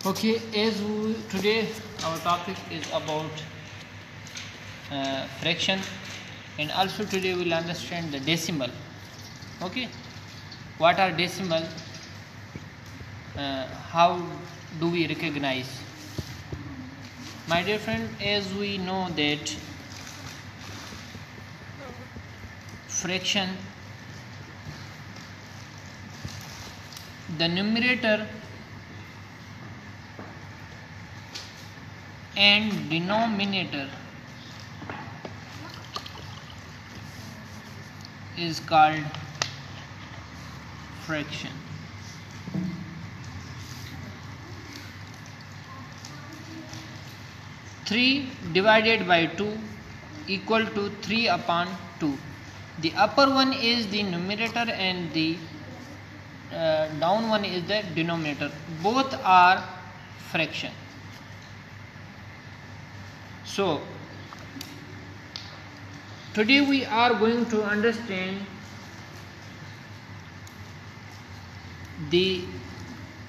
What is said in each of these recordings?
Okay, today our topic is about fraction, and also today we'll understand the decimal. Okay, what are decimal? How do we recognize? My dear friend, as we know that fraction, the numerator and denominator is called fraction. Three divided by 2 equal to 3 upon 2. The upper one is the numerator and the down one is the denominator. Both are fraction. So today we are going to understand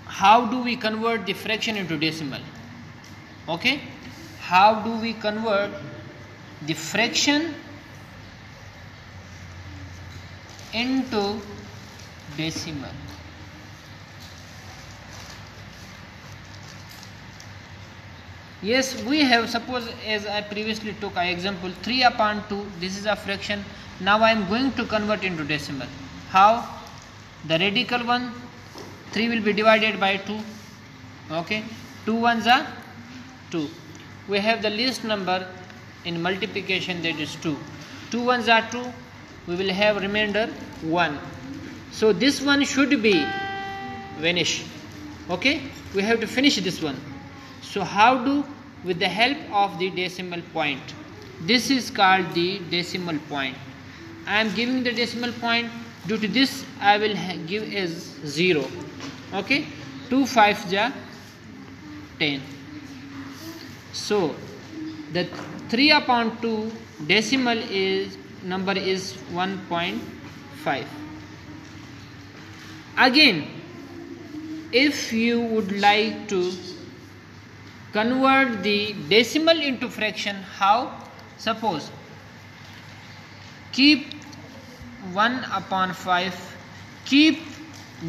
how do we convert the fraction into decimal. Okay, how do we convert the fraction into decimal? Yes, we have, suppose as I previously took an example, 3 upon 2, this is a fraction. Now I am going to convert into decimal. How? The radical one, 3 will be divided by 2. Okay, 2 ones are 2. We have the least number in multiplication, that is 2. 2 ones are 2. We will have remainder 1. So this one should be vanish. Okay, we have to finish this one. So how do? With the help of the decimal point. This is called the decimal point. I am giving the decimal point. Due to this I will give as 0. Okay, 2 5 ja 10. So the 3 upon 2 decimal number is 1.5. Again, if you would like to convert the decimal into fraction, how? Suppose keep 1 upon 5, keep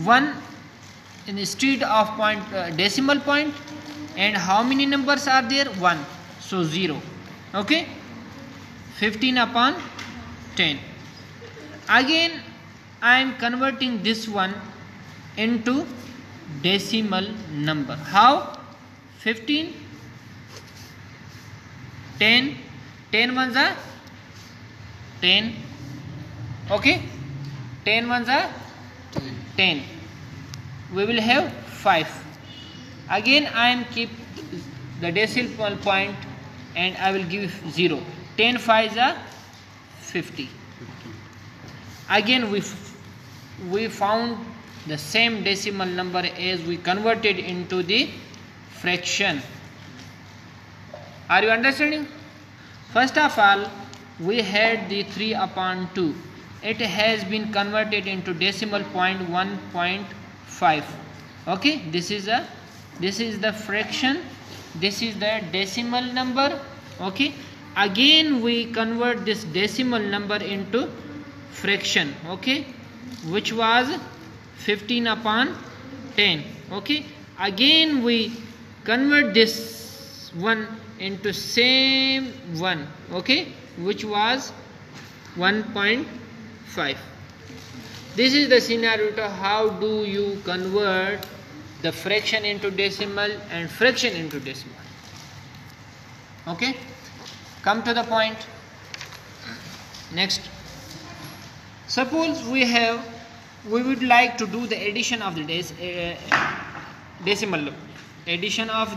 1 instead of decimal point, and how many numbers are there? 1, so 0. Okay, 15 upon 10. Again I am converting this one into decimal number. How? 15, 10, 10 ones are 10. Okay, 10 ones are 10. We will have 5. Again I am keep the decimal point and I will give 0. 10 5s are 50. Again we found the same decimal number as we converted into the fraction. Are you understanding? First of all, we had the 3 upon 2. It has been converted into decimal point 1.5. Okay, this is the fraction, this is the decimal number. Okay, again we convert this decimal number into fraction. Okay, which was 15 upon 10. Okay, again we convert this one into same one. Okay, which was 1.5. This is the scenario to how do you convert the fraction into decimal and fraction into decimal. Okay, come to the point. Next, suppose we would like to do the addition of the decimal, addition of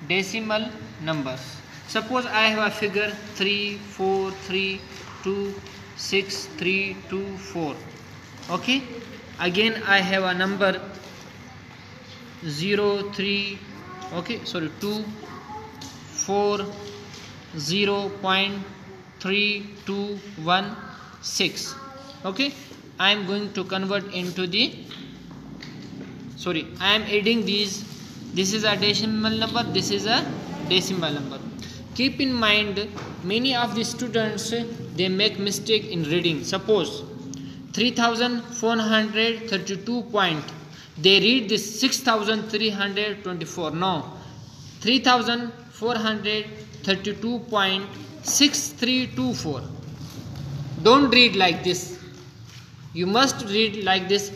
decimal numbers. Suppose I have a figure 3 4 3 2 6 3 2 4. Okay, again I have a number 0 3 2 4 0.3216. Okay, I am going to convert into the, sorry, I am adding these. This is a decimal number, this is a decimal number. Keep in mind, many of the students, they make mistake in reading. Suppose 3432 point, they read this 6324. No, 3432.6324. Don't read like this. You must read like this.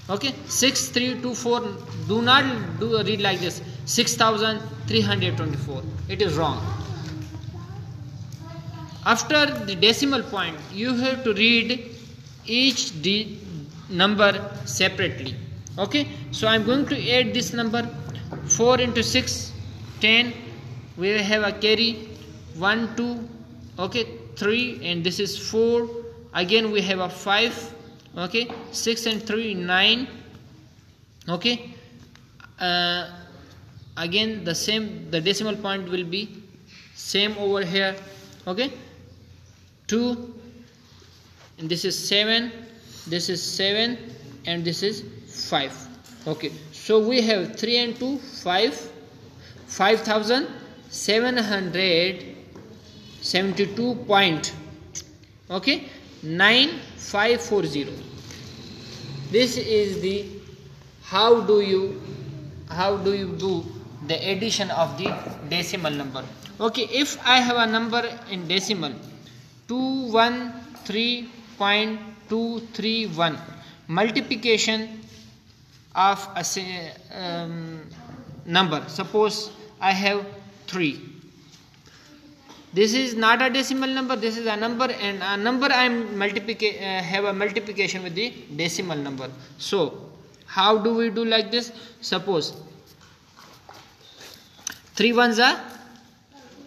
Okay, 6324. Do not read like this. 6324. It is wrong. After the decimal point, you have to read each number separately. Okay, so I am going to add this number. 4 into 6, 10. We have a carry 1, 2, okay, 3, and this is 4. Again we have a 5. Okay, 6 and 3, 9. Okay, again the same, the decimal point will be same over here. Okay, 2, and this is 7, this is 7, and this is 5. Okay, so we have 3 and 2, 5, 5772 point. Okay, 9540. This is the how do you do the addition of the decimal number. Okay, if I have a number in decimal 213.231, multiplication of a number, suppose I have 3. This is not a decimal number, this is a number, and a number I am have a multiplication with the decimal number. So how do we do like this? Suppose 3 ones are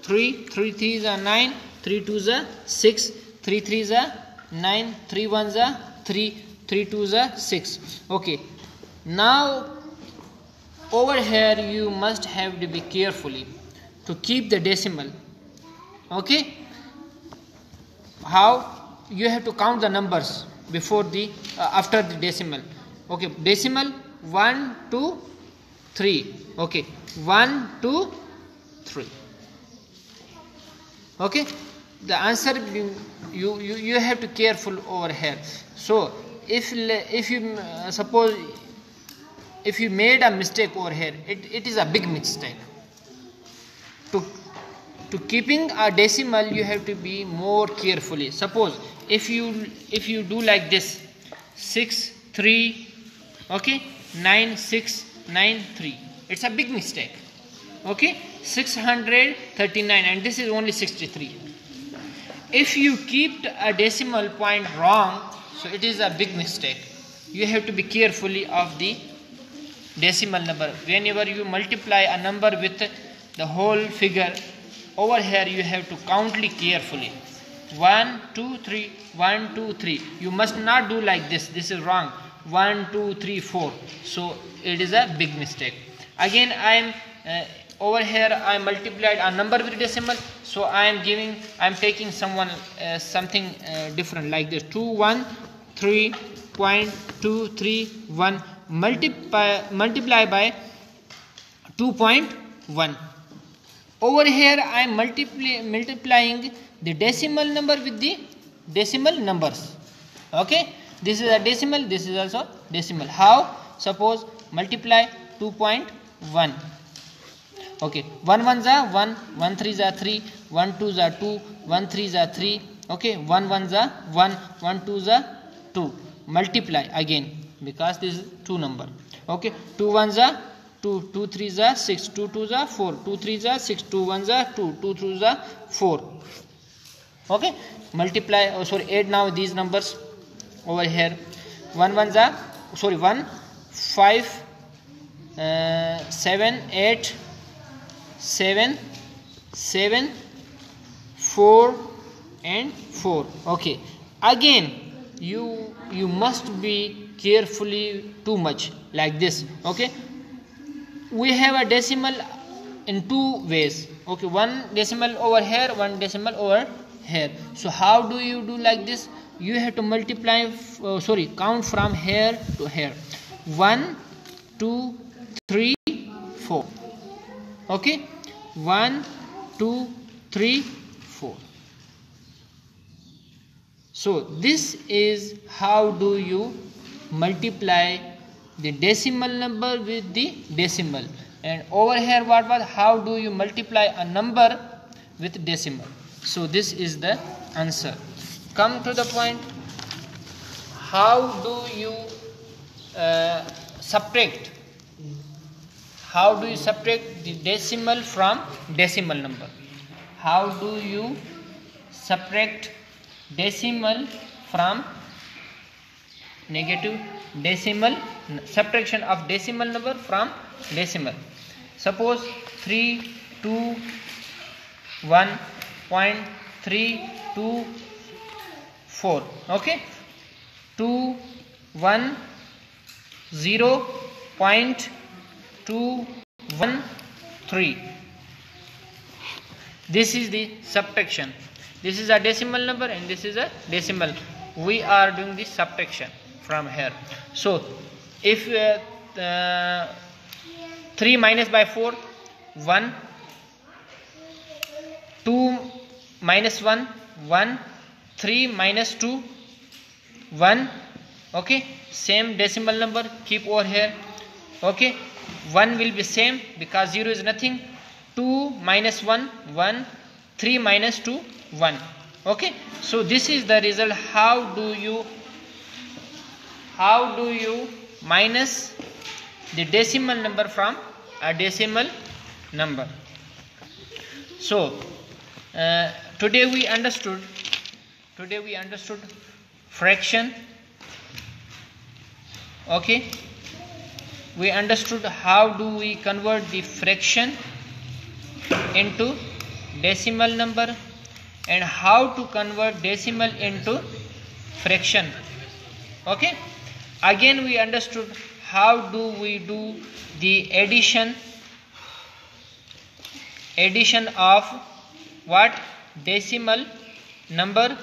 3, 3 threes are 9, 3 twos are 6, 3 threes are 9, 3 ones are 3, 3 twos are 6. Okay, now over here you must have to be carefully to keep the decimal. Okay, how? You have to count the numbers before the after the decimal. Okay, decimal 1, 2, 3. Okay, 1, 2, 3. Okay, the answer you have to careful over here. So if you suppose if you made a mistake over here, it is a big mistake. To keeping a decimal, you have to be more carefully. Suppose if you do like this, 6, 3, okay, 9, 6, 9, 3. It's a big mistake. Okay, 639, and this is only 63. If you keep a decimal point wrong, so it is a big mistake. You have to be carefully of the decimal number. Whenever you multiply a number with the whole figure, over here you have to countly carefully. 1, 2, 3, 1, 2, 3. You must not do like this. This is wrong. 1, 2, 3, 4. So it is a big mistake. Again, I am over here. I multiplied a number with decimal. So I am taking something different like this. 213.231 multiply by 2.1. Over here I am multiplying the decimal number with the decimal numbers. Okay, this is a decimal, this is also decimal. How? Suppose multiply 2.1. Okay, 1 ones are 1, 1 threes are 3, 1 twos are 2, 1 threes are 3. Okay, 1 ones are 1, 1 twos are 2. Multiply again because this is 2 number. Okay, 2 ones are 2, 2 threes are 6, 2 twos are 4, 2 threes are 6, 2 ones are 2, 2 twos are 4. Okay, multiply, add now these numbers over here. 1 ones are 1, 5, 7, 8, 7, 7, 4 and 4. Okay, again you must be carefully too much like this. Okay, we have a decimal in 2 ways. Okay, 1 decimal over here, 1 decimal over here. So how do you do like this? you have to multiply, count from here to here. 1, 2, 3, 4. Okay, 1, 2, 3, 4. So this is how do you multiply the decimal number with the decimal. And over here what was, how do you multiply a number with decimal. So this is the answer. Come to the point, how do you subtract? How do you subtract the decimal from decimal number? How do you subtract decimal from negative decimal, subtraction of decimal number from decimal? Suppose 3, 2, 1.324. Okay, 2, 1, 0.213. This is the subtraction. This is a decimal number and this is a decimal. We are doing the subtraction from here. So if 3 minus by 4, 1, 2 minus 1, 1, 3 minus 2, 1. Okay, same decimal number keep over here. Okay, 1 will be same because 0 is nothing. 2 minus 1, 1, 3 minus 2, 1. Okay, so this is the result. How do you minus the decimal number from a decimal number? So today we understood fraction. Okay, we understood how do we convert the fraction into decimal number and how to convert decimal into fraction. Okay, again we understood how do we do the addition of what, decimal number.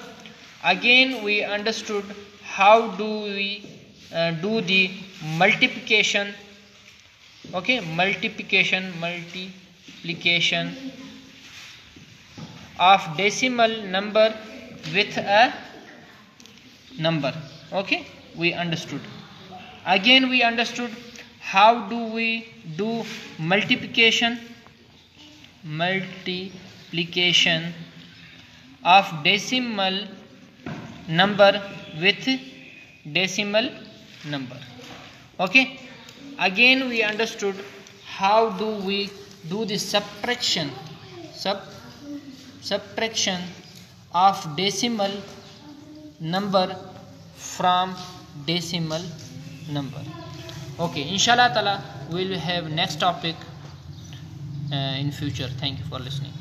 Again we understood how do we do the multiplication. Okay, multiplication of decimal number with a number. Okay, we understood. Again we understood how do we do multiplication of decimal number with decimal number. Okay, again we understood how do we do the subtraction of decimal number from decimal number. Okay, inshallah ta'ala we will have next topic in future. Thank you for listening.